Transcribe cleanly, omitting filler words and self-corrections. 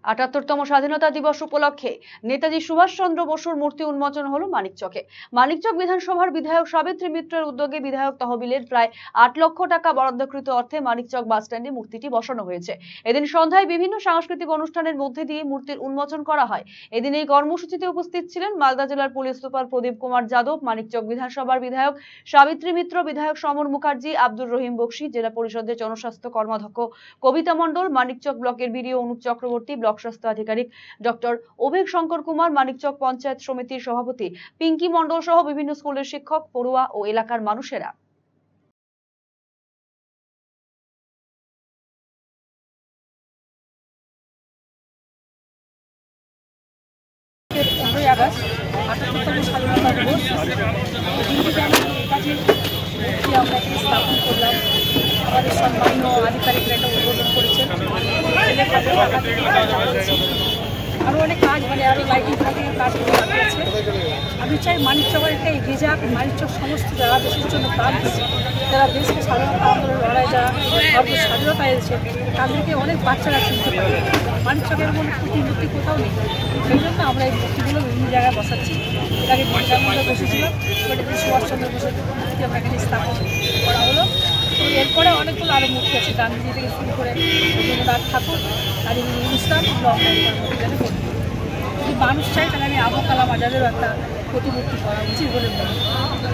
৭৮তম স্বাধীনতা দিবস উপলক্ষে নেতাজি সুভাষচন্দ্র বসুর মূর্তি উন্মোচন হলো মানিকচকে। মানিকচক বিধানসভার বিধায়ক সাবিত্রী মিত্রের উদ্যোগে বিধায়ক তহবিলের প্রায় ৮ লক্ষ টাকা বরাদ্দকৃত অর্থে মানিকচক বাসস্ট্যান্ডে মূর্তিটি বসানো হয়েছে। এদিন সন্ধ্যায় বিভিন্ন সাংস্কৃতিক অনুষ্ঠানের মধ্যে দিয়ে মূর্তির উন্মোচন করা হয়। এদিন এই কর্মসূচিতে উপস্থিত ছিলেন মালদা জেলার পুলিশ সুপার প্রদীপ কুমার যাদব, মানিকচক বিধানসভার বিধায়ক সাবিত্রী মিত্র, বিধায়ক সমর মুখার্জি, আব্দুর রহিম বক্সি, জেলা পরিষদের জনস্বাস্থ্য কর্মাধ্যক্ষ কবিতা মণ্ডল, মানিকচক ব্লকের বিডিও অনুপ চক্রবর্তী, ব্লক স্বাস্থ্য আধিকারিক ডক্টর অভিক শঙ্কর কুমার, মানিকচক পঞ্চায়েত সমিতির সভাপতি পিঙ্কি মণ্ডল সহ বিভিন্ন স্কুলের শিক্ষক, পড়ুয়া ও এলাকার মানুষেরা। স্থাপন করলাম। আমাদের সম্মানীয় আধিকারিকরা এটা উদ্বোধন করেছেন। আরও অনেক কাজ আরও লাইটিং ফাইটিংয়ের কাজগুলো বাকি আছে। আমি চাই মানিকচকের একটা এগিয়ে যাক। মানিকচক সমস্ত যারা দেশের জন্য প্রাণ দিচ্ছে, যারা দেশকে স্বাধীনতা আন্দোলন লড়াই, যারা ভারতের স্বাধীনতা এসেছে, তাদেরকে অনেক বাচ্চারা চিনতে পারে। মানিকচকের মধ্যে প্রতিমূর্তি কোথাও নেই। সেই জন্য আমরা এই মূর্তিগুলো বিভিন্ন জায়গায় বসাচ্ছি। এর আগে বিদ্যামন্ডলে বসেছিলাম, নেতাজি সুভাষচন্দ্র বসুর মূর্তি আমরা এখানে স্থাপন করা হলো। এরপরে অনেকগুলো আরও মূর্তি আছে, গান্ধীজি থেকে শুরু করে রবীন্দ্রনাথ ঠাকুর, কাজী নজরুল ইসলাম, মূর্তিখানে করবো। যদি মানুষ চাই তাহলে আমি আবু কালাম আজাদেরও একটা প্রতিমূর্তি করা উচিত বলে মনে করি।